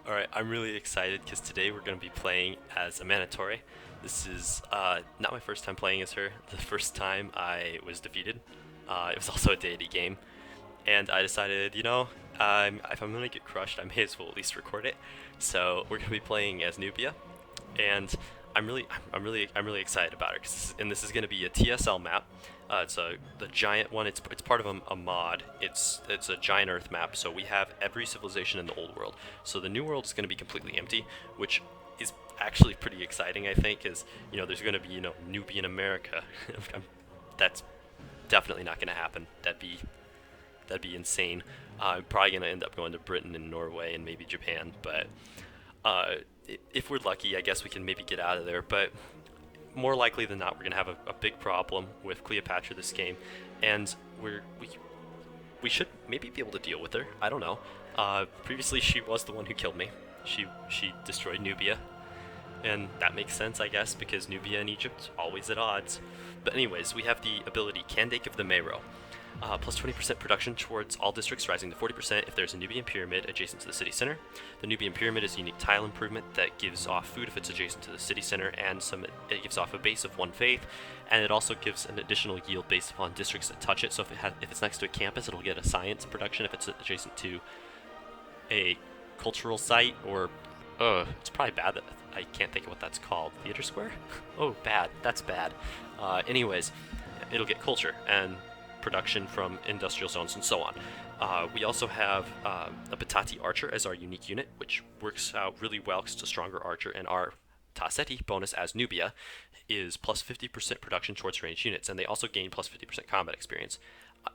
Alright, I'm really excited because today we're going to be playing as a Manitore. This is not my first time playing as her. The first time I was defeated. It was also a deity game. And I decided, if I'm going to get crushed, I may as well at least record it. So we're going to be playing as Nubia. And I'm really excited about it. And this is going to be a TSL map. It's the giant one. It's part of a mod. It's a giant Earth map. So we have every civilization in the old world. So the new world is going to be completely empty, which is actually pretty exciting. I think, because there's going to be Nubian America. That's definitely not going to happen. That'd be insane. I'm probably going to end up going to Britain and Norway and maybe Japan, but if we're lucky, I guess we can maybe get out of there. But more likely than not, we're gonna have a big problem with Cleopatra this game, and we should maybe be able to deal with her. I don't know. Previously, she was the one who killed me. She destroyed Nubia, and that makes sense, I guess, because Nubia and Egypt always at odds. But anyways, we have the ability Candake of the Meroe. Plus 20% production towards all districts, rising to 40% if there's a Nubian Pyramid adjacent to the city center. The Nubian Pyramid is a unique tile improvement that gives off food if it's adjacent to the city center, and it gives off a base of 1 faith, and it also gives an additional yield based upon districts that touch it. So if it's next to a campus, it'll get a science production if it's adjacent to a cultural site, or it's probably bad that I can't think of what that's called. Theater square? Oh, bad. That's bad. Anyways, it'll get culture and production from industrial zones and so on. We also have a Batati Archer as our unique unit, which works out really well because it's a stronger archer, and our Taseti bonus as Nubia is plus 50% production towards ranged units, and they also gain plus 50% combat experience.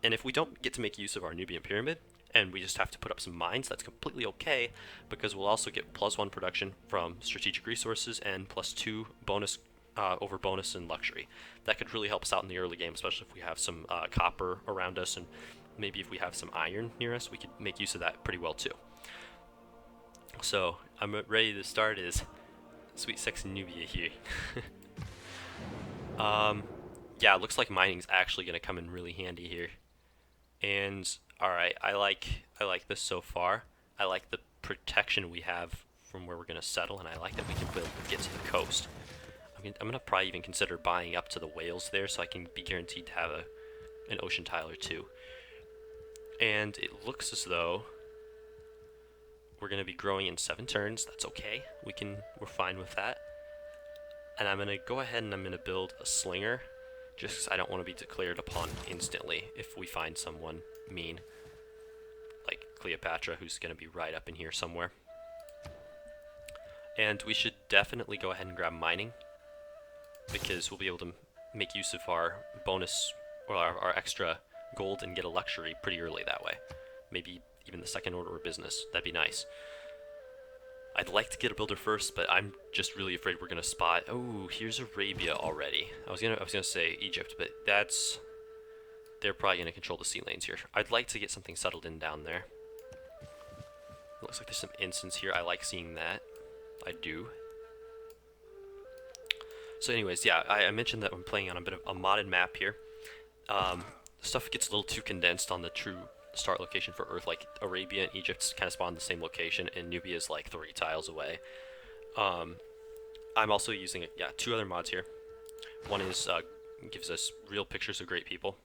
And if we don't get to make use of our Nubian Pyramid, and we just have to put up some mines, that's completely okay, because we'll also get plus 1 production from strategic resources and plus 2 bonus over bonus and luxury. That could really help us out in the early game, especially if we have some copper around us, and maybe if we have some iron near us, we could make use of that pretty well too. So I'm ready to start as sweet sexy Nubia here. Yeah, it looks like mining's actually going to come in really handy here. And alright, I like this so far. I like the protection we have from where we're going to settle, and I like that we can get to the coast. I'm going to probably even consider buying up to the whales there so I can be guaranteed to have an ocean tile or two. And it looks as though we're going to be growing in 7 turns. That's okay. We're fine with that. And I'm going to go ahead and I'm going to build a slinger, just because I don't want to be declared upon instantly if we find someone mean, like Cleopatra, who's going to be right up in here somewhere. And we should definitely go ahead and grab mining, because we'll be able to make use of our bonus or our extra gold and get a luxury pretty early that way. Maybe even the second order of business. That'd be nice. I'd like to get a builder first, but I'm just really afraid we're gonna spot. Oh, here's Arabia already. I was gonna say Egypt, but they're probably gonna control the sea lanes here. I'd like to get something settled in down there. It looks like there's some incense here. I like seeing that. I do. So anyways, yeah, I mentioned that I'm playing on a bit of a modded map here. Stuff gets a little too condensed on the true start location for Earth. Like Arabia and Egypt kind of spawn in the same location, and Nubia is like 3 tiles away. I'm also using 2 other mods here. One is gives us real pictures of great people,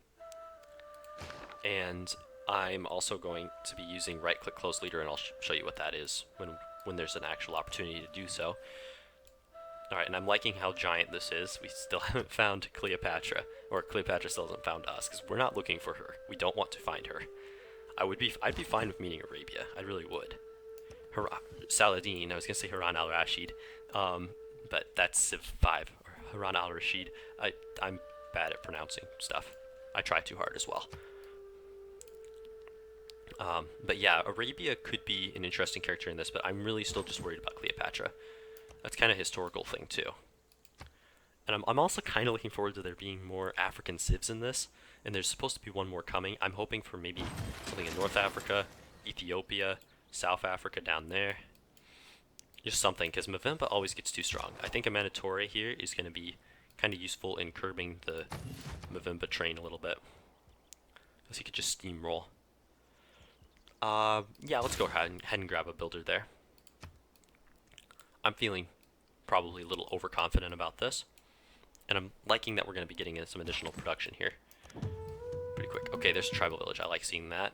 and I'm also going to be using right-click close leader, and I'll show you what that is when there's an actual opportunity to do so. Alright, and I'm liking how giant this is. We still haven't found Cleopatra, or Cleopatra still hasn't found us, because we're not looking for her. We don't want to find her. I'd be fine with meeting Arabia. I really would. Saladin, I was going to say Harun al-Rashid, but that's Civ V, or Harun al-Rashid. I'm bad at pronouncing stuff. I try too hard as well. But yeah, Arabia could be an interesting character in this, but I'm really still just worried about Cleopatra. That's kind of a historical thing too. And I'm also kind of looking forward to there being more African civs in this, and there's supposed to be one more coming. I'm hoping for maybe something in North Africa, Ethiopia, South Africa down there. Just something, because Mavemba always gets too strong. I think a Manitore here is going to be kind of useful in curbing the Mavemba train a little bit, because he could just steamroll. Yeah, let's go ahead and grab a builder there. I'm feeling probably a little overconfident about this. And I'm liking that we're going to be getting in some additional production here. Pretty quick. Okay, there's a tribal village. I like seeing that.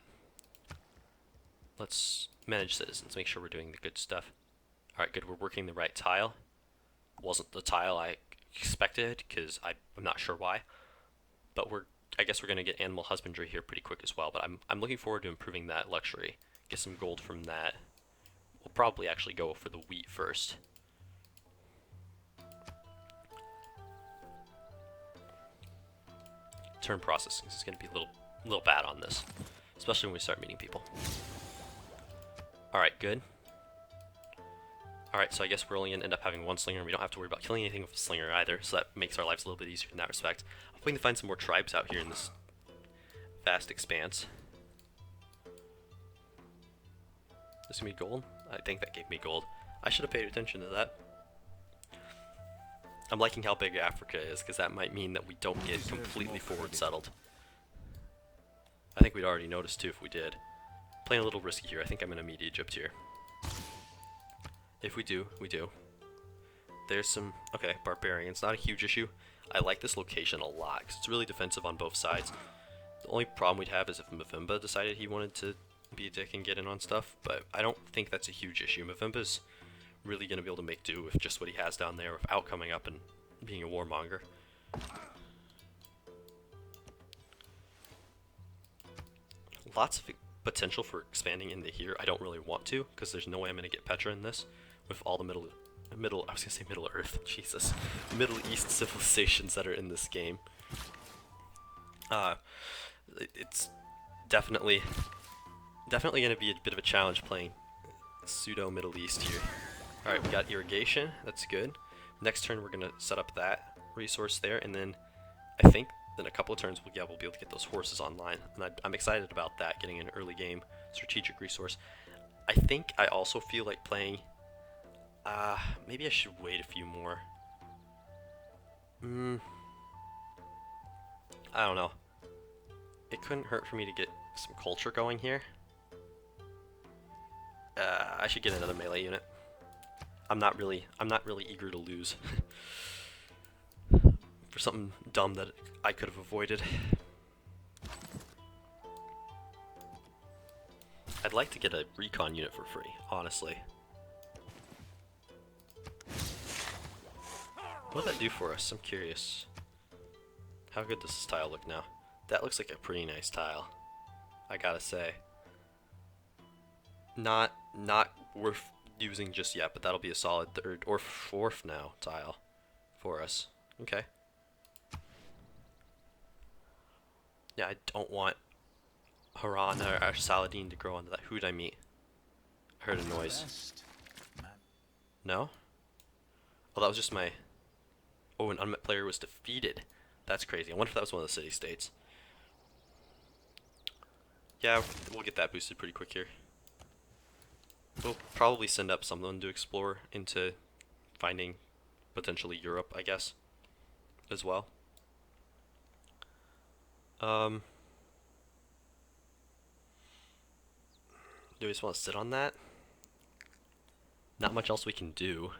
Let's manage citizens, make sure we're doing the good stuff. Alright, good. We're working the right tile. Wasn't the tile I expected, because I'm not sure why. But I guess we're going to get animal husbandry here pretty quick as well. But I'm looking forward to improving that luxury. Get some gold from that. We'll probably actually go for the wheat first. Turn processing is going to be a little bad on this, especially when we start meeting people. Alright, good. Alright, so I guess we're only going to end up having one slinger, and we don't have to worry about killing anything with a slinger either, so that makes our lives a little bit easier in that respect. I'm hoping to find some more tribes out here in this vast expanse. This gonna be gold? I think that gave me gold. I should have paid attention to that. I'm liking how big Africa is, because that might mean that we don't get completely forward settled. I think we'd already noticed too if we did. Playing a little risky here. I think I'm going to meet Egypt here. If we do, we do. There's some... Okay, barbarians. Not a huge issue. I like this location a lot, because it's really defensive on both sides. The only problem we'd have is if Mavimba decided he wanted to be a dick and get in on stuff, but I don't think that's a huge issue. Mavimba's really going to be able to make do with just what he has down there without coming up and being a warmonger. Lots of potential for expanding into here. I don't really want to, because there's no way I'm going to get Petra in this with all the Middle I was going to say Middle Earth, Jesus. Middle East civilizations that are in this game. It's definitely going to be a bit of a challenge playing pseudo Middle East here. Alright, we got irrigation, that's good. Next turn we're going to set up that resource there, and then I think in a couple of turns we'll be able to get those horses online. And I'm excited about that, getting an early game strategic resource. I think I also feel like playing... maybe I should wait a few more. I don't know. It couldn't hurt for me to get some culture going here. I should get another melee unit. I'm not really eager to lose for something dumb that I could have avoided. I'd like to get a recon unit for free, honestly. What would that do for us? I'm curious. How good does this tile look now? That looks like a pretty nice tile, I gotta say. Not worth using just yet, but that'll be a solid third or fourth now tile for us. Okay. Yeah, I don't want Haran or Saladin to grow onto that. Who'd I meet? I heard a noise. No? Oh, that was just my... Oh, an unmet player was defeated. That's crazy. I wonder if that was one of the city-states. Yeah, we'll get that boosted pretty quick here. We'll probably send up someone to explore into finding potentially Europe, I guess, as well. Do we just want to sit on that? Not much else we can do.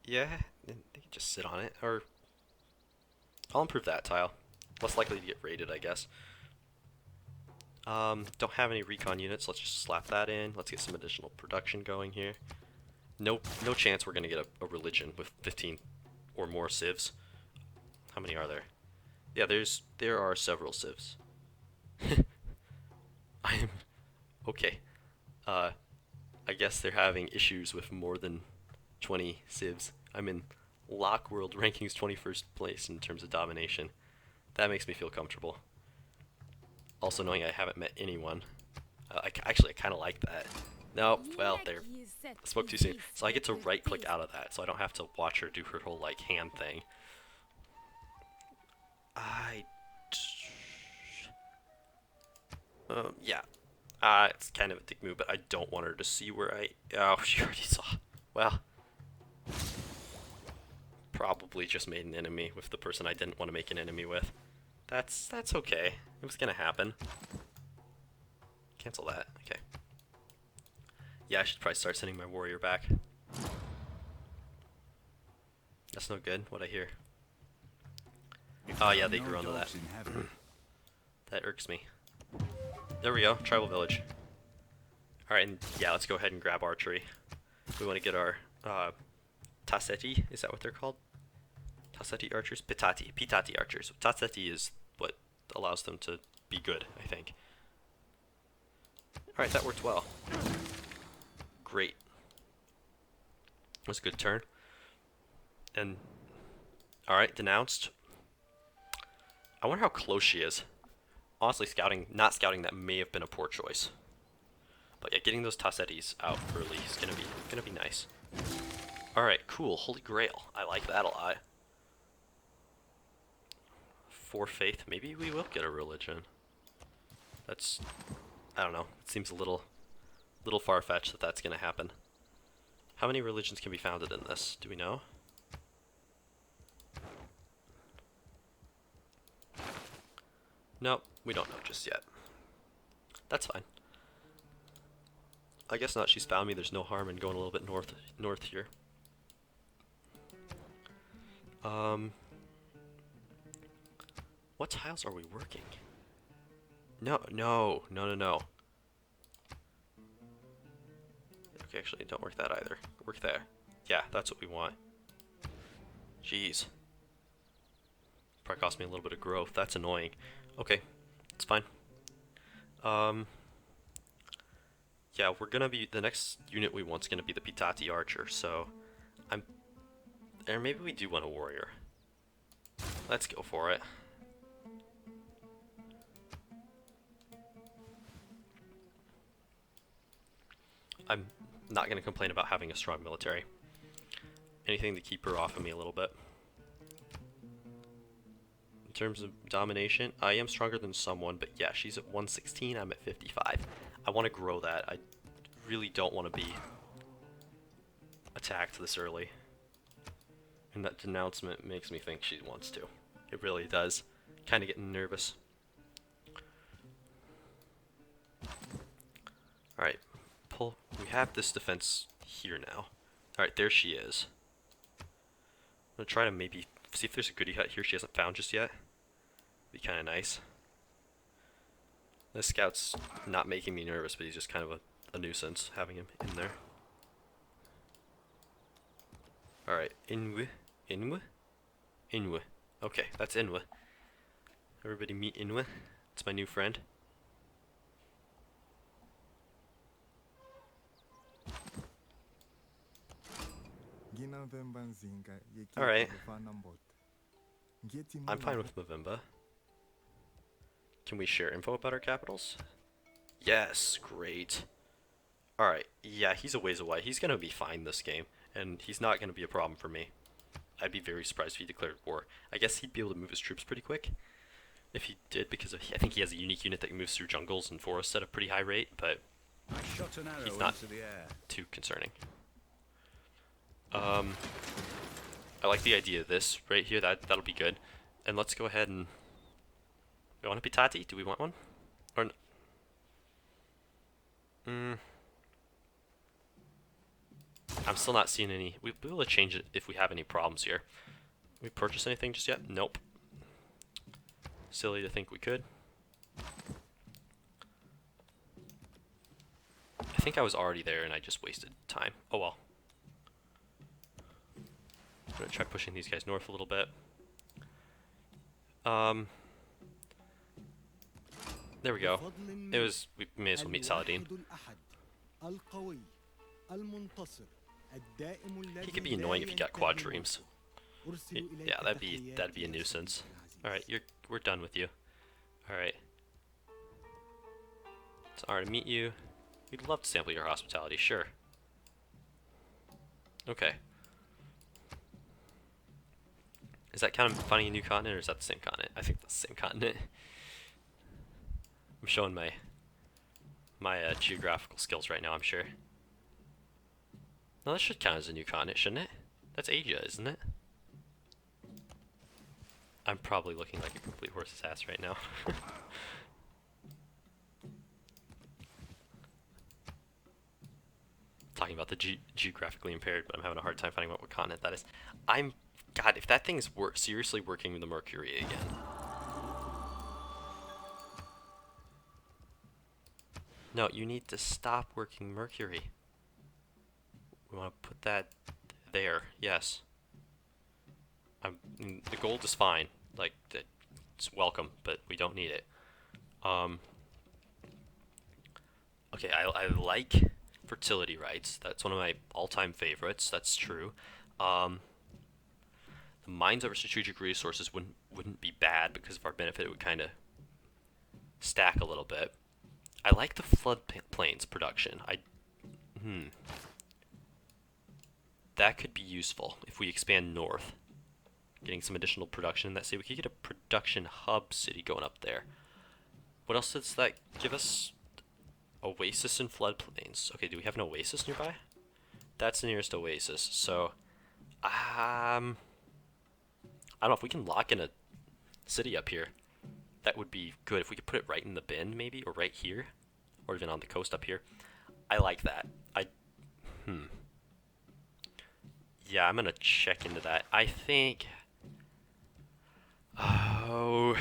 Yeah, they can just sit on it, or I'll improve that tile. Less likely to get raided, I guess. Don't have any recon units. Let's just slap that in. Let's get some additional production going here. No chance we're gonna get a religion with 15 or more civs. How many are there? Yeah, there are several civs. I am okay. I guess they're having issues with more than 20 civs. I'm in Lock World Rankings 21st place in terms of domination. That makes me feel comfortable. Also knowing I haven't met anyone. I kind of like that. No, well, there. I spoke too soon. So I get to right-click out of that, so I don't have to watch her do her whole, like, hand thing. Yeah. It's kind of a dick move, but I don't want her to see where I... Oh, she already saw. Well. Probably just made an enemy with the person I didn't want to make an enemy with. That's okay. It was gonna happen. Cancel that. Okay. Yeah, I should probably start sending my warrior back. That's no good, what I hear. Oh yeah, they grew onto that. That irks me. There we go, tribal village. Alright, and yeah, let's go ahead and grab archery. We want to get our Tasseti, is that what they're called? Tasseti archers? Pitati archers. Tasseti is what allows them to be good, I think. Alright, that worked well. Great. That was a good turn. And, alright, denounced. I wonder how close she is. Honestly, not scouting that may have been a poor choice. But yeah, getting those Tassetis out early is gonna be nice. Alright, cool. Holy Grail. I like that a lot. 4 faith. Maybe we will get a religion. That's, I don't know. It seems a little far-fetched that that's gonna happen. How many religions can be founded in this? Do we know? Nope, we don't know just yet. That's fine. I guess not. She's found me. There's no harm in going a little bit north here. What tiles are we working? No. Okay, actually, don't work that either. Work there. Yeah, that's what we want. Jeez. Probably cost me a little bit of growth. That's annoying. Okay, it's fine. Yeah, we're gonna be, the next unit we want is gonna be the Pitati Archer, so or maybe we do want a warrior. Let's go for it. I'm not gonna complain about having a strong military. Anything to keep her off of me a little bit. In terms of domination, I am stronger than someone, but yeah, she's at 116, I'm at 55. I want to grow that. I really don't want to be attacked this early. And that denouncement makes me think she wants to. It really does. Kind of getting nervous. Alright, pull. We have this defense here now. Alright, there she is. I'm going to try to maybe see if there's a goodie hut here she hasn't found just yet. Be kind of nice. This scout's not making me nervous, but he's just kind of a nuisance having him in there. Alright, Inwe. Okay, that's Inwe. Everybody meet Inwe. It's my new friend. Alright. I'm fine with Movemba. Can we share info about our capitals? Yes, great. Alright, yeah, he's a ways away. He's gonna be fine this game, and he's not gonna be a problem for me. I'd be very surprised if he declared war. I guess he'd be able to move his troops pretty quick. If he did, because I think he has a unique unit that moves through jungles and forests at a pretty high rate, but he's not too concerning. I like the idea of this right here. That'll be good. And let's go ahead and... We want a Pitati? Do we want one? Or I'm still not seeing any. We'll be able to change it if we have any problems here. We purchase anything just yet? Nope. Silly to think we could. I think I was already there and I just wasted time. Oh well. I'm gonna try pushing these guys north a little bit. There we go. We may as well meet Saladin. He could be annoying if you got quadremes. Yeah, that'd be a nuisance. Alright, we're done with you. Alright. It's an honor to meet you. We'd love to sample your hospitality, sure. Okay. Is that kind of finding a new continent, or is that the same continent? I think that's the same continent. I'm showing my geographical skills right now, I'm sure. No, that should count as a new continent, shouldn't it? That's Asia, isn't it? I'm probably looking like a complete horse's ass right now. talking about the geographically impaired, but I'm having a hard time finding what continent that is. God, if that thing's seriously working with the Mercury again. No, you need to stop working Mercury. We want to put that there, yes. The gold is fine, like, it's welcome, but we don't need it. Okay, I like fertility rights. That's one of my all-time favorites. That's true. The mines over strategic resources wouldn't be bad because of our benefit. It would kind of stack a little bit. I like the floodplains production. That could be useful if we expand north. Getting some additional production in that city. We could get a production hub city going up there. What else does that give us? Oasis and floodplains. Okay, do we have an oasis nearby? That's the nearest oasis. So, I don't know if we can lock in a city up here. That would be good. If we could put it right in the bend, maybe, or right here, or even on the coast up here. I like that. Yeah, I'm gonna check into that. I think. Oh,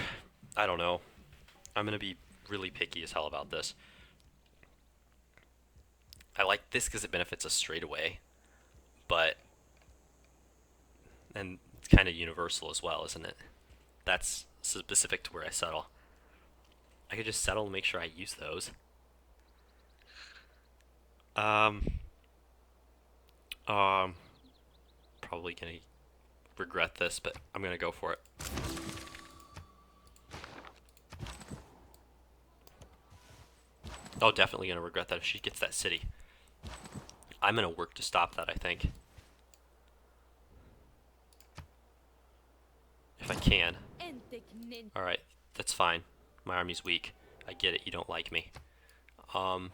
I don't know. I'm gonna be really picky as hell about this. I like this because it benefits us straight away, and it's kind of universal as well, isn't it? That's specific to where I settle. I could just settle and make sure I use those. Probably gonna regret this, but I'm gonna go for it. Oh, definitely gonna regret that if she gets that city. I'm gonna work to stop that, I think. If I can. Alright, that's fine. My army's weak. I get it, you don't like me. Yeah,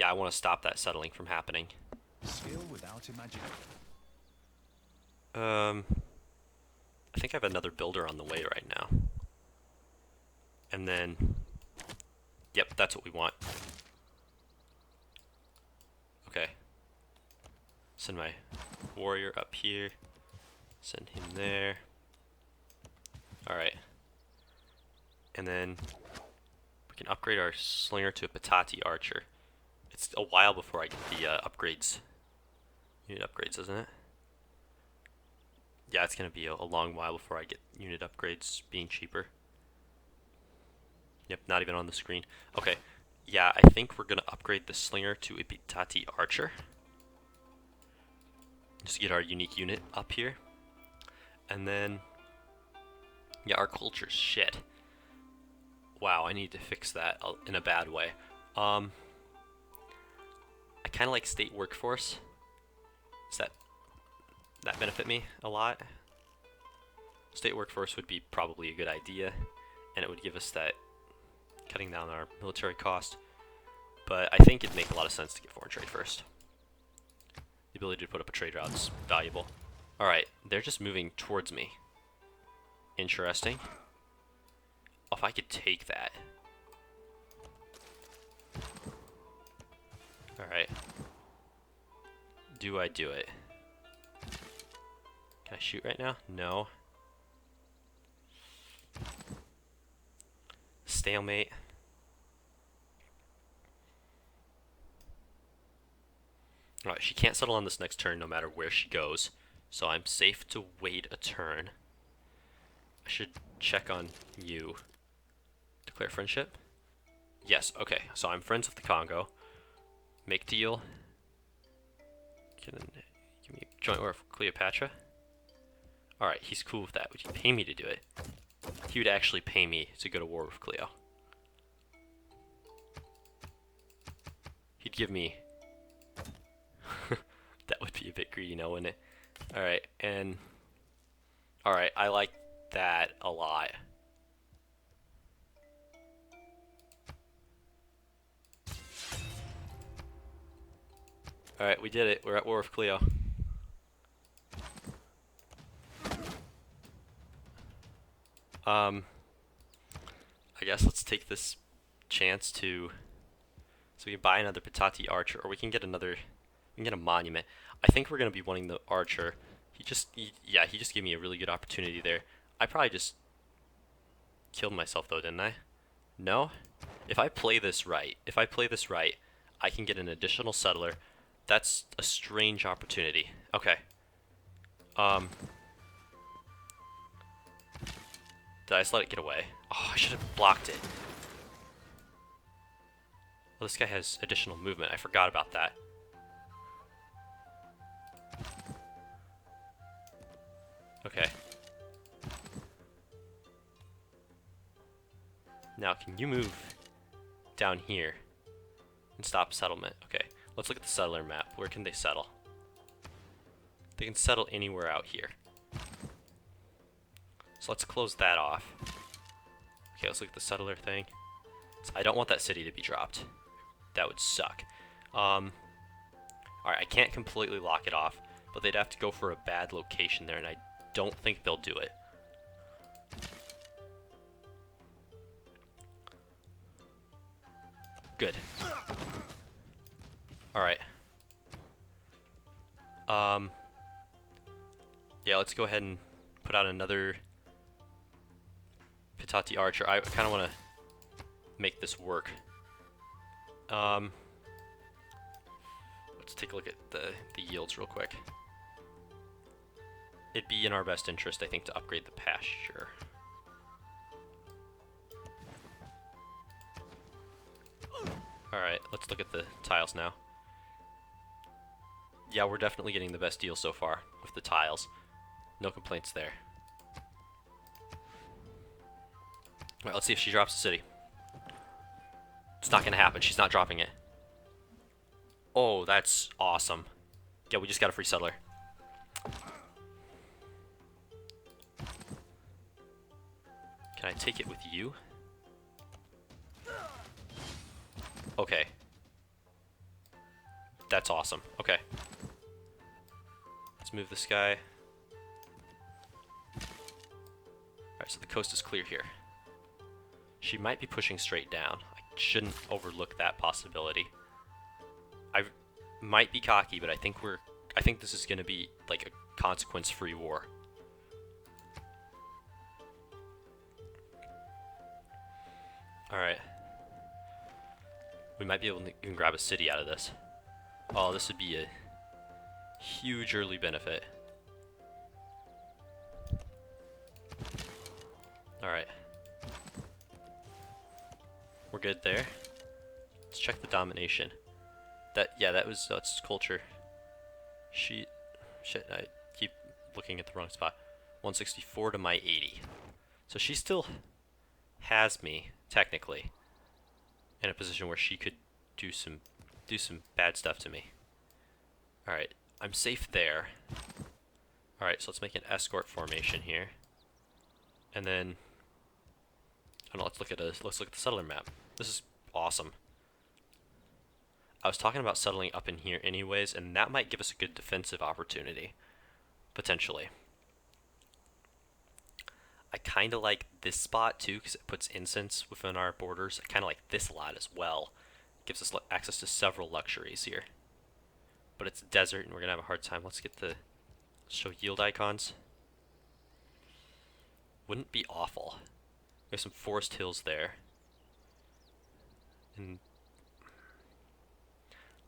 I want to stop that settling from happening. Skill without imagination. I think I have another builder on the way right now. And then, yep, that's what we want. Okay. Send my warrior up here. Send him there. Alright. And then we can upgrade our slinger to a Patati archer. It's a while before I get the upgrades. Unit upgrades, isn't it? Yeah, it's going to be a long while before I get unit upgrades being cheaper. Yep, not even on the screen. Okay, yeah, I think we're going to upgrade the slinger to a Patati archer. Just get our unique unit up here. And then, yeah, our culture's shit. Wow, I need to fix that in a bad way. I kind of like state workforce. Does that benefit me a lot? State workforce would be probably a good idea, and it would give us that cutting down our military cost. But I think it'd make a lot of sense to get foreign trade first. The ability to put up a trade route is valuable. Alright, they're just moving towards me. Interesting. Oh, if I could take that. Alright. Do I do it? Can I shoot right now? No. Stalemate. Alright, she can't settle on this next turn no matter where she goes. So I'm safe to wait a turn. I should check on you. Declare friendship? Yes, okay. So I'm friends with the Congo. Make deal. Give me a joint war with Cleopatra. Alright, he's cool with that. Would you pay me to do it? He would actually pay me to go to war with Cleo. He'd give me... That would be a bit greedy now, wouldn't it? Alright, and... Alright, I like that a lot. Alright, we did it. We're at war with Cleo. I guess let's take this chance to So we can buy another Petati archer, or we can get another. We can get a monument. I think we're gonna be wanting the archer. Yeah, he just gave me a really good opportunity there. I probably just killed myself though, didn't I? No? If I play this right, I can get an additional settler. That's a strange opportunity. Okay. Did I just let it get away? Oh, I should have blocked it. Well, this guy has additional movement. I forgot about that. Okay. Now, can you move down here and stop settlement? Okay, let's look at the settler map. Where can they settle? They can settle anywhere out here. So let's close that off. Okay, let's look at the settler thing. So I don't want that city to be dropped. That would suck. Alright, I can't completely lock it off, but they'd have to go for a bad location there, and I don't think they'll do it. Good. Alright. Yeah, let's go ahead and put out another Petati archer. I kind of want to make this work. Let's take a look at the yields real quick. It'd be in our best interest, I think, to upgrade the pasture. Alright, let's look at the tiles now. Yeah, we're definitely getting the best deal so far with the tiles. No complaints there. Alright, let's see if she drops the city. It's not gonna happen. She's not dropping it. Oh, that's awesome. Yeah, we just got a free settler. Can I take it with you? Okay. That's awesome. Okay. Let's move this guy. Alright, so the coast is clear here. She might be pushing straight down. I shouldn't overlook that possibility. I might be cocky, but I think this is going to be like a consequence-free war. Alright. We might be able to even grab a city out of this. Oh, this would be a huge early benefit. Alright. We're good there. Let's check the domination. That's culture. Shit, I keep looking at the wrong spot. 164 to my 80. So she still has me, technically, in a position where she could do some bad stuff to me. Alright, I'm safe there. Alright, so let's make an escort formation here. And then I don't know, let's look at the settler map. This is awesome. I was talking about settling up in here anyways, and that might give us a good defensive opportunity. Potentially. I kind of like this spot too, because it puts incense within our borders. I kind of like this a lot as well. It gives us access to several luxuries here. But it's desert, and we're going to have a hard time. Let's show yield icons. Wouldn't be awful. We have some forest hills there. And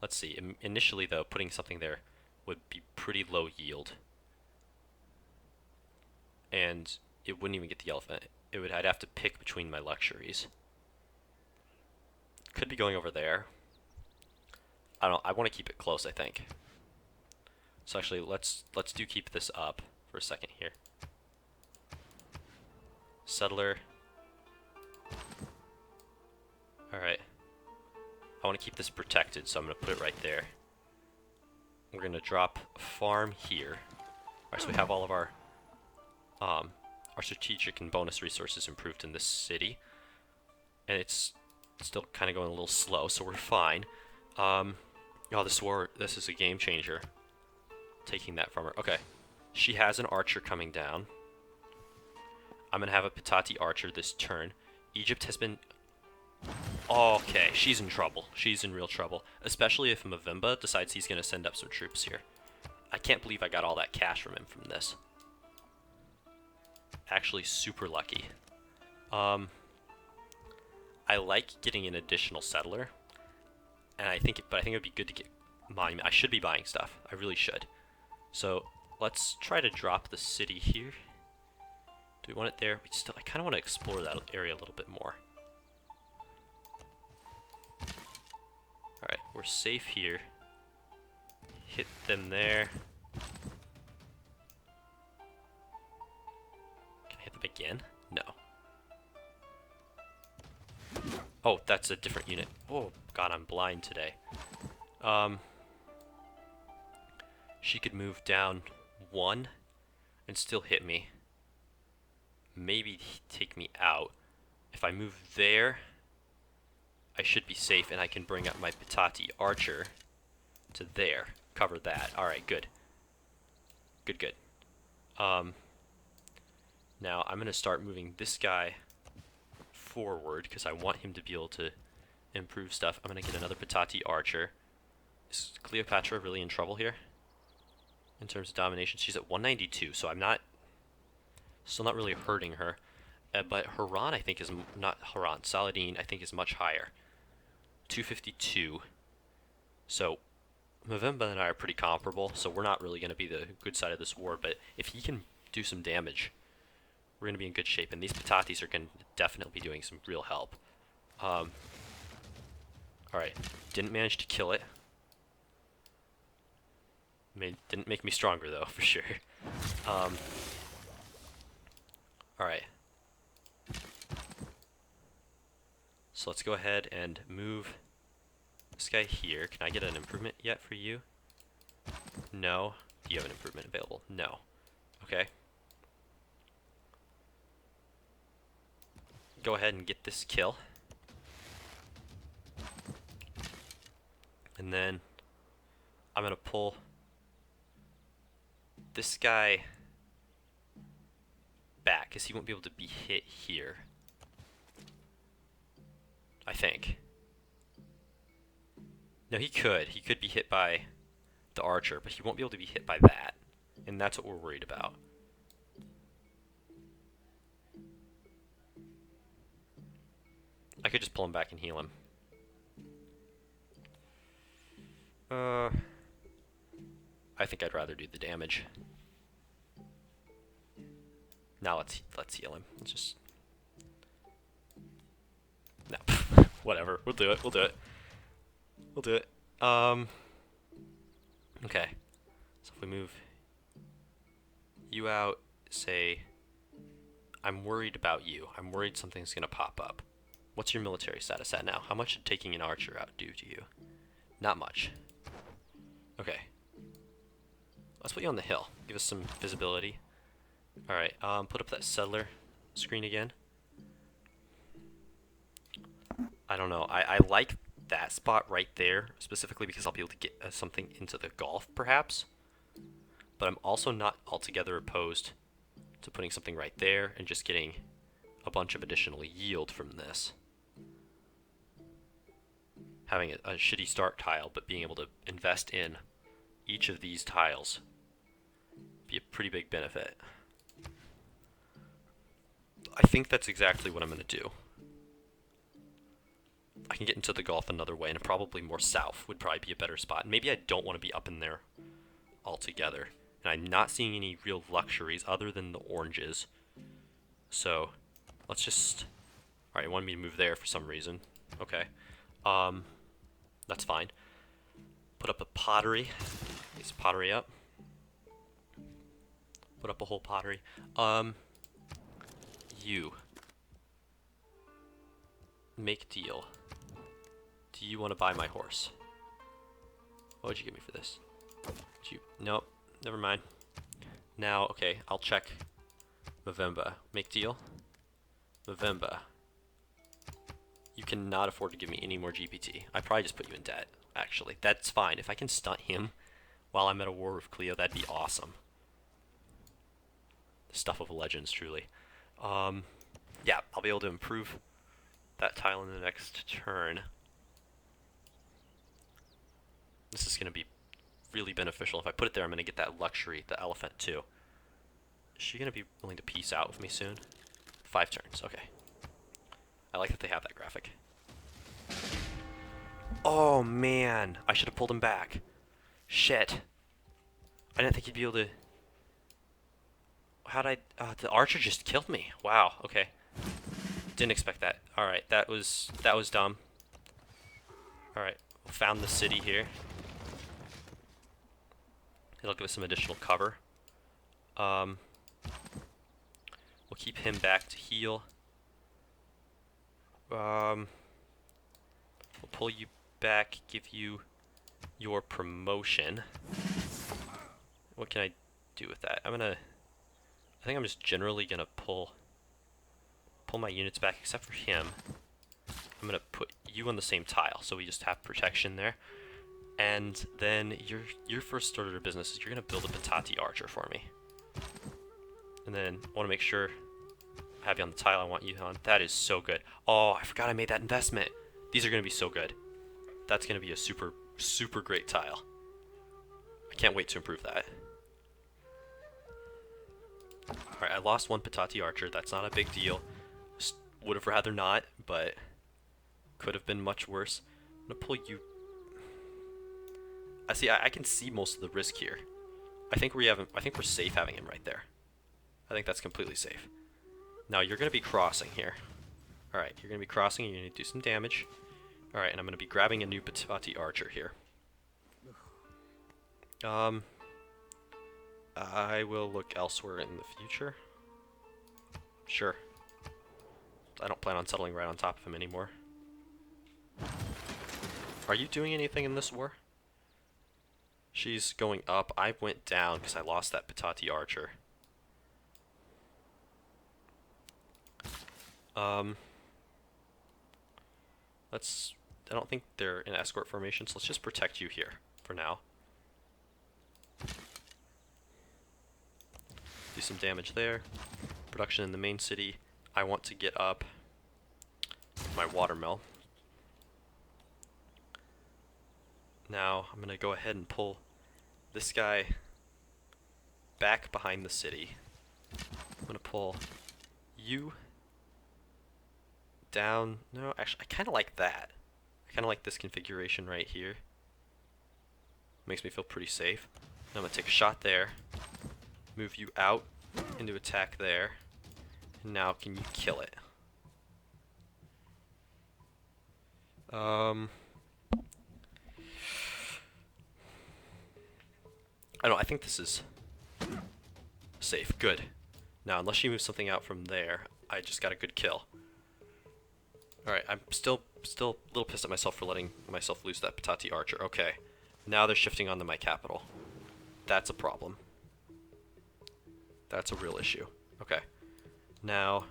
let's see. Initially, though, putting something there would be pretty low yield. And it wouldn't even get the elephant. I'd have to pick between my luxuries. Could be going over there. I don't know. I want to keep it close, I think. So actually, let's keep this up for a second here. Settler. Alright. I want to keep this protected, so I'm going to put it right there. We're going to drop a farm here. Alright, so we have all of our strategic and bonus resources improved in this city. And it's still kind of going a little slow, so we're fine. Oh, this is a game changer. Taking that from her. Okay. She has an archer coming down. I'm going to have a Petati archer this turn. Egypt has been Okay, she's in trouble. She's in real trouble. Especially if Mavimba decides he's going to send up some troops here. I can't believe I got all that cash from him from this. Actually, super lucky. I like getting an additional settler. And I think it would be good to get monument. I should be buying stuff. I really should. So let's try to drop the city here. Do we want it there? I kind of want to explore that area a little bit more. Alright, we're safe here. Hit them there. Can I hit them again? No. Oh, that's a different unit. Oh, God, I'm blind today. She could move down 1 and still hit me. Maybe take me out. If I move there, I should be safe, and I can bring up my Patati Archer to there. Cover that. Alright, good. Good. Now I'm going to start moving this guy forward, because I want him to be able to improve stuff. I'm going to get another Patati Archer. Is Cleopatra really in trouble here? In terms of domination, she's at 192, so I'm still not really hurting her. But Haran, I think, is not Haran. Saladin, I think, is much higher. 252. So Mavimba and I are pretty comparable, so we're not really going to be the good side of this war. But if he can do some damage, we're going to be in good shape. And these Patatis are going to definitely be doing some real help. Alright, didn't manage to kill it. Didn't make me stronger, though, for sure. Alright. So let's go ahead and move this guy here. Can I get an improvement yet for you? No. Do you have an improvement available? No. Okay. Go ahead and get this kill. And then I'm going to pull this guy back, because he won't be able to be hit here. I think. No, he could. He could be hit by the archer, but he won't be able to be hit by that. And that's what we're worried about. I could just pull him back and heal him. I think I'd rather do the damage. Now let's heal him. Let's just... No. Whatever. We'll do it. Okay. So if we move you out, say, I'm worried about you. I'm worried something's gonna pop up. What's your military status at now? How much did taking an archer out do to you? Not much. Okay. Let's put you on the hill. Give us some visibility. Alright, put up that settler screen again. I don't know. I like that spot right there, specifically because I'll be able to get something into the Gulf, perhaps. But I'm also not altogether opposed to putting something right there and just getting a bunch of additional yield from this. Having a shitty start tile, but being able to invest in each of these tiles be a pretty big benefit. I think that's exactly what I'm going to do. I can get into the Gulf another way, and probably more south would probably be a better spot. Maybe I don't want to be up in there altogether. And I'm not seeing any real luxuries other than the oranges. So, let's just... Alright, you wanted me to move there for some reason. Okay. That's fine. Put up a pottery. Get some pottery up. Put up a whole pottery. You. Make deal. Do you want to buy my horse? What would you give me for this? Nope. Never mind. Now, okay, I'll check Mavimba. Make deal. Mavimba. You cannot afford to give me any more GPT. I probably just put you in debt, actually. That's fine. If I can stunt him while I'm at a war with Cleo, that'd be awesome. Stuff of legends, truly. Yeah, I'll be able to improve that tile in the next turn. This is going to be really beneficial. If I put it there, I'm going to get that luxury, the elephant too. Is she going to be willing to peace out with me soon? 5 turns, okay. I like that they have that graphic. Oh man, I should have pulled him back. Shit. I didn't think he'd be able to... How'd I... the archer just killed me. Wow, okay. Didn't expect that. Alright, that was dumb. Alright, found the city here. It'll give us some additional cover. We'll keep him back to heal. We'll pull you back, give you your promotion. What can I do with that? I think I'm just generally gonna pull my units back, except for him. I'm gonna put you on the same tile, so we just have protection there. And then your first order of business is you're gonna build a Patati archer for me. And then I want to make sure I have you on the tile I want you on. That is so good. Oh, I forgot I made that investment. These are gonna be so good. That's gonna be a super, super great tile. I can't wait to improve that. Alright, I lost 1 Patati archer. That's not a big deal. Would have rather not, but could have been much worse. I'm gonna pull you... I can see most of the risk here. I think we're safe having him right there. I think that's completely safe. Now you're gonna be crossing here. Alright, you're gonna be crossing and you're gonna do some damage. Alright, and I'm gonna be grabbing a new Patati archer here. I will look elsewhere in the future. Sure. I don't plan on settling right on top of him anymore. Are you doing anything in this war? She's going up. I went down because I lost that Patati archer. I don't think they're in escort formation, so let's just protect you here for now. Do some damage there. Production in the main city. I want to get up my watermill. Now I'm going to go ahead and pull this guy back behind the city. I'm going to pull you down. No, actually, I kind of like that. I kind of like this configuration right here. Makes me feel pretty safe. Now I'm going to take a shot there. Move you out into attack there. And now can you kill it? I don't know, I think this is safe. Good. Now, unless she moves something out from there, I just got a good kill. Alright, I'm still a little pissed at myself for letting myself lose that Patati archer. Okay. Now they're shifting onto my capital. That's a problem. That's a real issue. Okay. Now,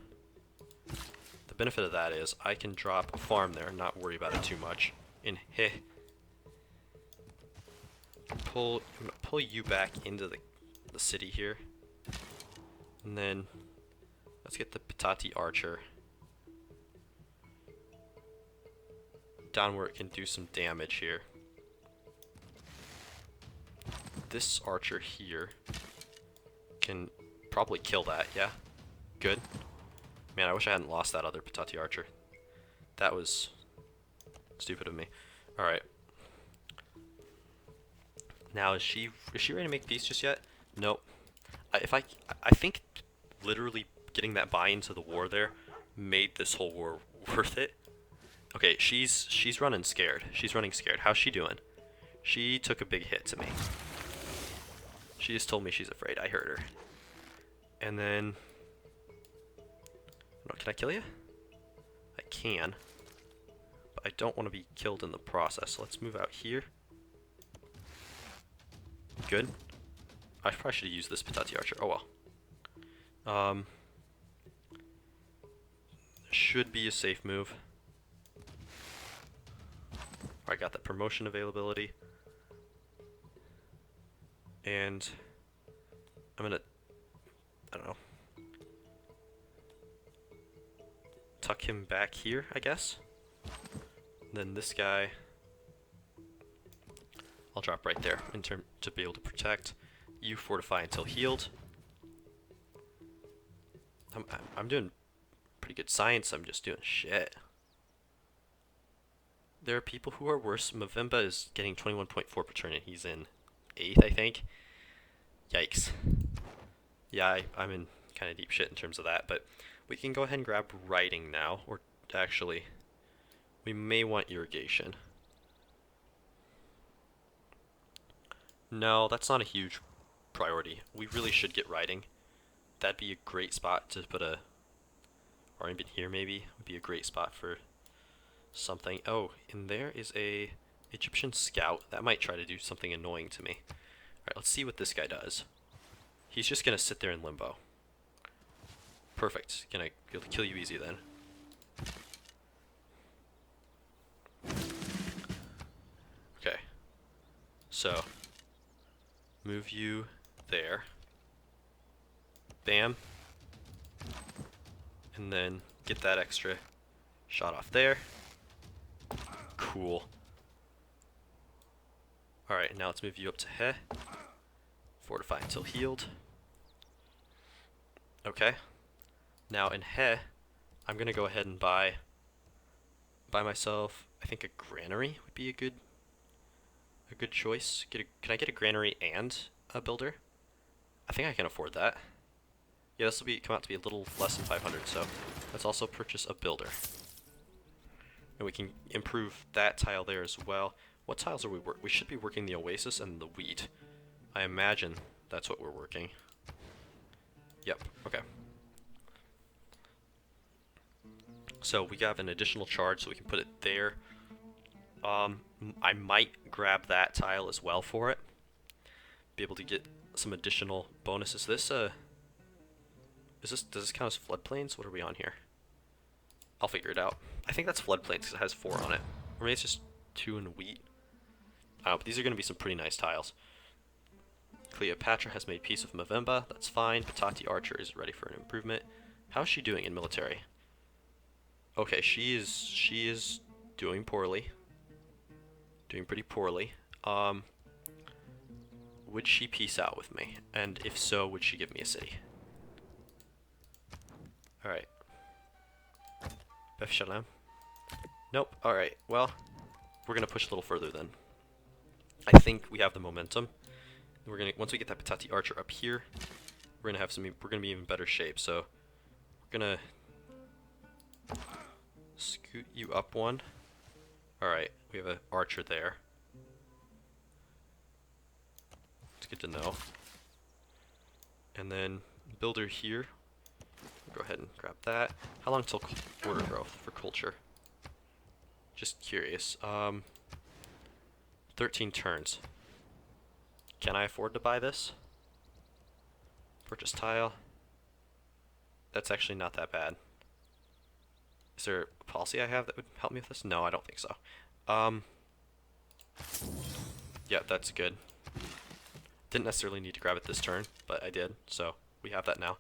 the benefit of that is I can drop a farm there and not worry about it too much. And I'm gonna pull you back into the city here. And then let's get the Patati archer down where it can do some damage here. This archer here can probably kill that, yeah? Good. Man, I wish I hadn't lost that other Patati archer. That was stupid of me. Alright. Now, is she ready to make peace just yet? Nope. I think literally getting that buy into the war there made this whole war worth it. Okay, she's running scared. She's running scared. How's she doing? She took a big hit to me. She just told me she's afraid. I heard her. And then... No, can I kill you? I can. But I don't want to be killed in the process. So let's move out here. Good. I probably should have used this Patati archer. Oh well. Should be a safe move. I got that promotion availability. And I'm gonna, I don't know, tuck him back here, I guess. Then this guy, I'll drop right there in term to be able to protect. You fortify until healed. I'm doing pretty good science. I'm just doing shit. There are people who are worse. Mavimba is getting 21.4 per turn, and he's in 8th, I think. Yikes. Yeah, I'm in kind of deep shit in terms of that, but we can go ahead and grab writing now, or actually, we may want irrigation. No, that's not a huge priority. We really should get writing. That'd be a great spot to put a, or even here maybe, would be a great spot for something. Oh, and there is a Egyptian scout. That might try to do something annoying to me. Alright, let's see what this guy does. He's just gonna sit there in limbo. Perfect. Gonna kill you easy then. Okay. So, move you there. Bam. And then get that extra shot off there. Cool. Alright, now let's move you up to He. Fortify until healed. Okay. Now in He, I'm gonna go ahead and buy myself, I think a granary would be a good choice. Can I get a granary and a builder? I think I can afford that. Yeah, this will come out to be a little less than 500, so let's also purchase a builder. And we can improve that tile there as well. What tiles are we working? We should be working the oasis and the wheat. I imagine that's what we're working. Yep, okay. So we have an additional charge, so we can put it there. I might grab that tile as well for it. Be able to get some additional bonuses. Does this count as floodplains? What are we on here? I'll figure it out. I think that's floodplains because it has 4 on it. Or maybe it's just 2 in wheat. But these are going to be some pretty nice tiles. Cleopatra has made peace with Mavimba. That's fine. Patati Archer is ready for an improvement. How's she doing in military? Okay, she is doing poorly. Doing pretty poorly. Would she peace out with me? And if so, would she give me a city? Alright. Beth Shalem. Nope. Alright, well, we're gonna push a little further then. I think we have the momentum. Once we get that Patati Archer up here, we're gonna be in even better shape. So we're gonna scoot you up one. Alright, we have an archer there. It's good to know. And then builder here. Go ahead and grab that. How long till border growth for culture? Just curious. 13 turns. Can I afford to buy this? Purchase tile. That's actually not that bad. Is there a policy I have that would help me with this? No, I don't think so. Yeah, that's good. Didn't necessarily need to grab it this turn, but I did, so we have that now.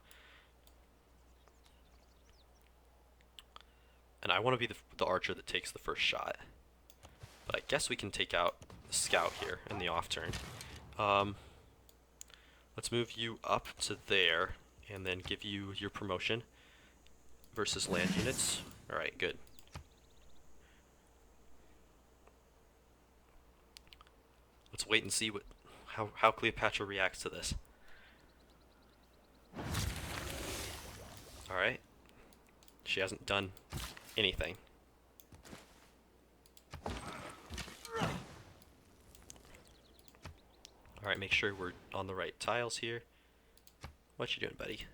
And I want to be the archer that takes the first shot. But I guess we can take out the scout here in the off turn. Let's move you up to there, and then give you your promotion versus land units. Alright, good. Let's wait and see how Cleopatra reacts to this. Alright. She hasn't done anything. Alright, make sure we're on the right tiles here. What you doing, buddy?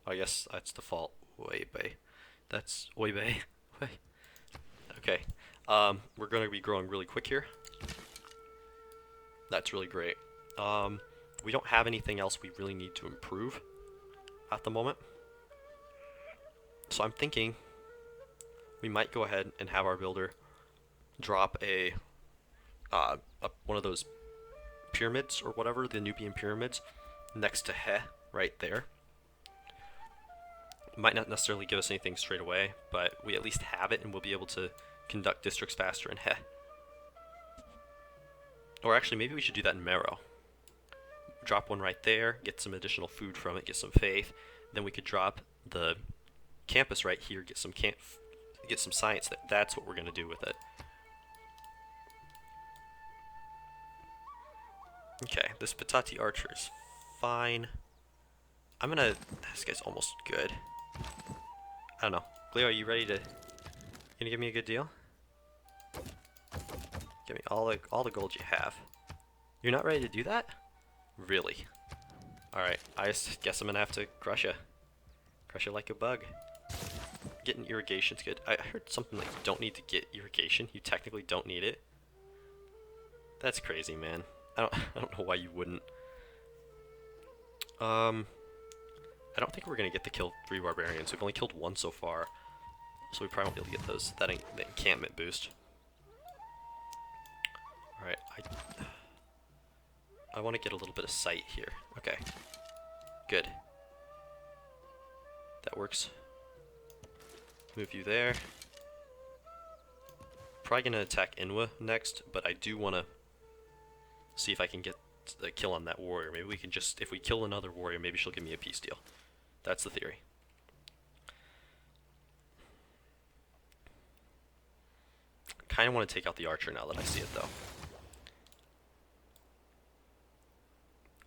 I guess that's default. Oibe. That's Oibe. Okay. We're going to be growing really quick here. That's really great. We don't have anything else we really need to improve at the moment. So I'm thinking we might go ahead and have our builder drop one of those pyramids or whatever, the Nubian pyramids, next to He, right there. Might not necessarily give us anything straight away, but we at least have it and we'll be able to conduct districts faster in Heh. Or actually, maybe we should do that in Mero. Drop one right there, get some additional food from it, get some faith. Then we could drop the campus right here, get some science. That's what we're gonna do with it. Okay, this Patati Archer is fine. This guy's almost good. I don't know. Leo, are you ready to... Gonna give me a good deal? Give me all the gold you have. You're not ready to do that? Really? Alright, I guess I'm gonna have to crush you. Crush you like a bug. Getting irrigation's good. I heard something like you don't need to get irrigation. You technically don't need it. That's crazy, man. I don't know why you wouldn't. I don't think we're gonna get to kill 3 barbarians. We've only killed 1 so far, so we probably won't be able to get those the encampment boost. All right, I want to get a little bit of sight here. Okay, good. That works. Move you there. Probably gonna attack Inwa next, but I do want to see if I can get a kill on that warrior. Maybe we can just, if we kill another warrior, maybe she'll give me a peace deal. That's the theory. Kind of want to take out the archer now that I see it, though.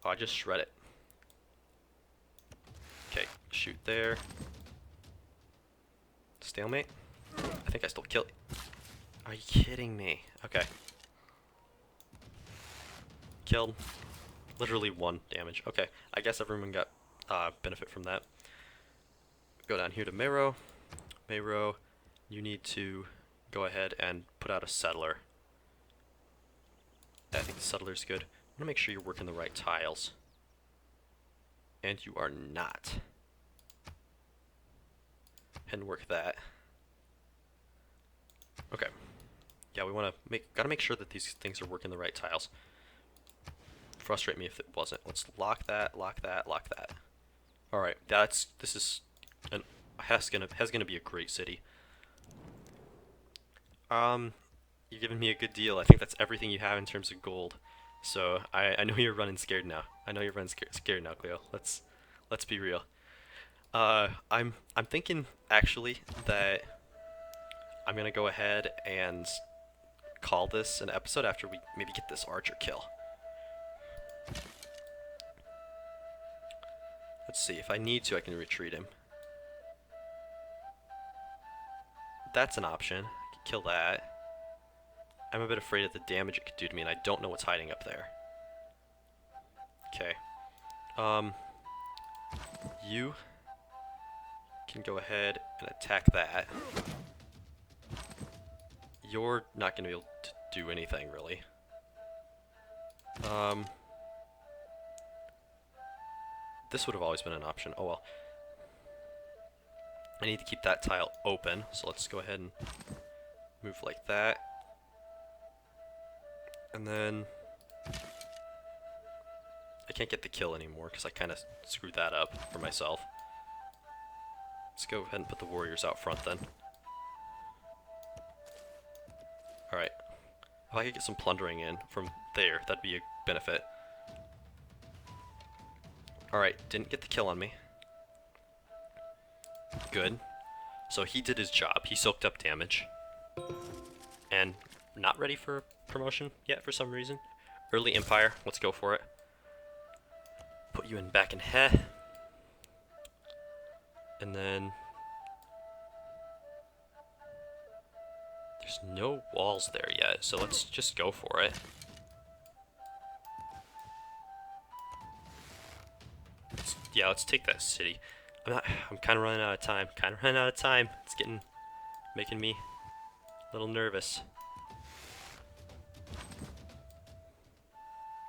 Oh, I just shred it. Okay, shoot there. Stalemate? I think I still kill it. Are you kidding me? Okay. Killed. Literally 1 damage. Okay, I guess everyone got benefit from that. Go down here to Mero. Mero, you need to go ahead and put out a settler. I think the settler's good. I want to make sure you're working the right tiles. And you are not. And work that. Okay. Yeah, we want to gotta make sure that these things are working the right tiles. Frustrate me if it wasn't. Let's lock that, lock that, lock that. All right, this is has gonna be a great city. You're giving me a good deal. I think that's everything you have in terms of gold. So I know you're running scared now. I know you're running scared now, Cleo. Let's be real. I'm thinking actually that I'm gonna go ahead and call this an episode after we maybe get this archer kill. Let's see, if I need to, I can retreat him. That's an option. I could kill that. I'm a bit afraid of the damage it could do to me, and I don't know what's hiding up there. Okay. You can go ahead and attack that. You're not going to be able to do anything, really. This would have always been an option. Oh well. I need to keep that tile open, so let's go ahead and move like that. And then I can't get the kill anymore because I kind of screwed that up for myself. Let's go ahead and put the warriors out front then. Alright. If I could get some plundering in from there, that'd be a benefit. Alright, didn't get the kill on me. Good. So he did his job. He soaked up damage. And not ready for promotion yet for some reason. Early Empire, let's go for it. Put you back in Heh. And then there's no walls there yet, so let's just go for it. Let's take that city. I'm kind of running out of time. It's making me a little nervous.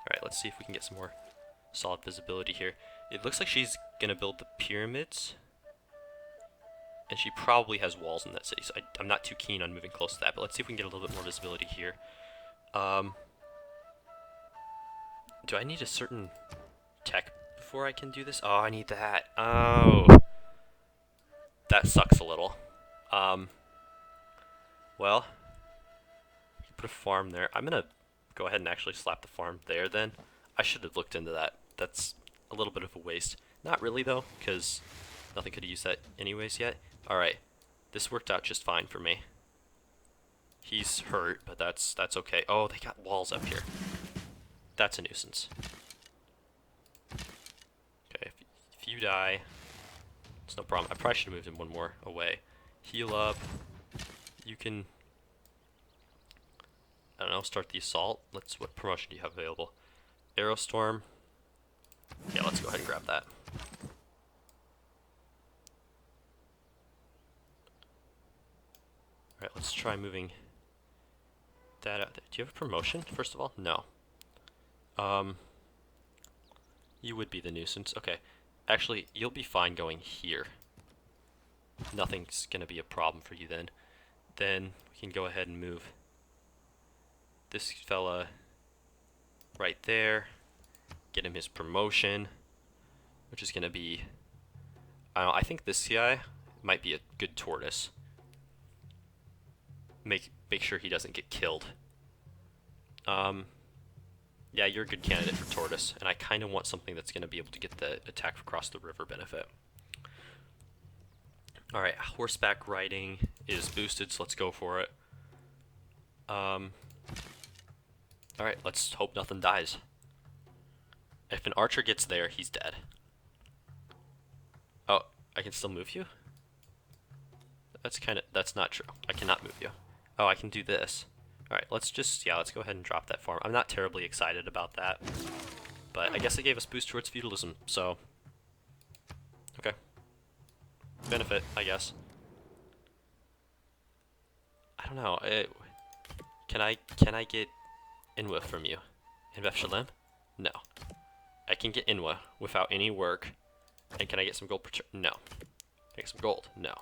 Alright, let's see if we can get some more solid visibility here. It looks like she's gonna build the pyramids. And she probably has walls in that city, so I'm not too keen on moving close to that, but let's see if we can get a little bit more visibility here. Do I need a certain tech before I can do this? Oh, I need that. Oh. that sucks a little. Well, put a farm there. I'm gonna go ahead and actually slap the farm there then. I should have looked into that. That's a little bit of a waste. Not really though, because nothing could have used that anyways yet. Alright, this worked out just fine for me. He's hurt, but that's okay. Oh, they got walls up here. That's a nuisance. Okay, if you die, it's no problem. I probably should have moved him one more away. Heal up. You can, I don't know, start the assault. What promotion do you have available? Aerostorm. Yeah, let's go ahead and grab that. Alright, let's try moving that out there. Do you have a promotion, first of all? No. You would be the nuisance. Okay. Actually, you'll be fine going here. Nothing's gonna be a problem for you then. Then we can go ahead and move this fella right there. Get him his promotion, which is gonna be, I don't know, I think this guy might be a good tortoise. Make sure he doesn't get killed. Yeah, you're a good candidate for tortoise, and I kind of want something that's going to be able to get the attack across the river benefit. Alright, horseback riding is boosted, so let's go for it. Alright, let's hope nothing dies. If an archer gets there, he's dead. Oh, I can still move you? That's not true. I cannot move you. Oh, I can do this. Alright, let's go ahead and drop that farm. I'm not terribly excited about that, but I guess it gave us boost towards feudalism, so okay. Benefit, I guess. I don't know. Can I get Inwa from you? Inva Shalem? No. I can get Inwa without any work. And can I get some gold per turn? No. Can I get some gold? No.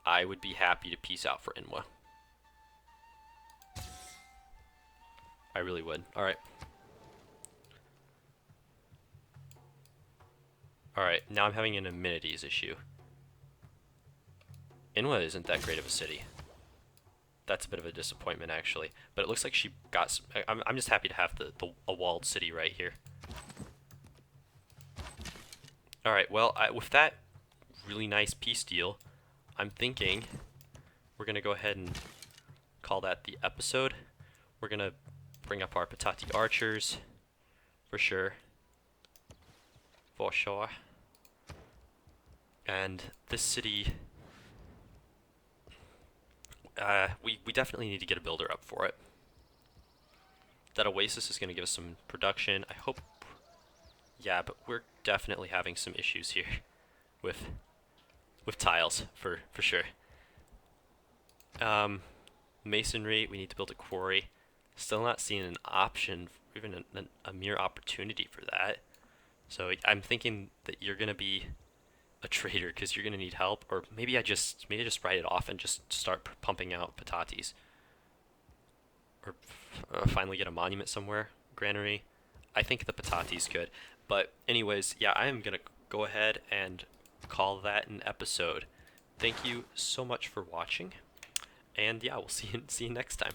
I would be happy to peace out for Inwa. I really would. Alright. Alright, now I'm having an amenities issue. Inwa isn't that great of a city. That's a bit of a disappointment, actually. But it looks like she got some, I'm just happy to have a walled city right here. Alright, well, with that really nice peace deal, I'm thinking we're going to go ahead and call that the episode. We're going to bring up our Patati archers, for sure. For sure. And this city, we definitely need to get a builder up for it. That oasis is going to give us some production. I hope, yeah, but we're definitely having some issues here with tiles, for sure. Masonry, we need to build a quarry. Still not seeing an option, even a mere opportunity for that. So I'm thinking that you're gonna be a trader because you're gonna need help, or maybe I just write it off and just start pumping out patatis, or finally get a monument somewhere. Granary. I think the patatis good, but anyways, yeah, I am gonna go ahead and call that an episode. Thank you so much for watching, and yeah, we'll see you next time.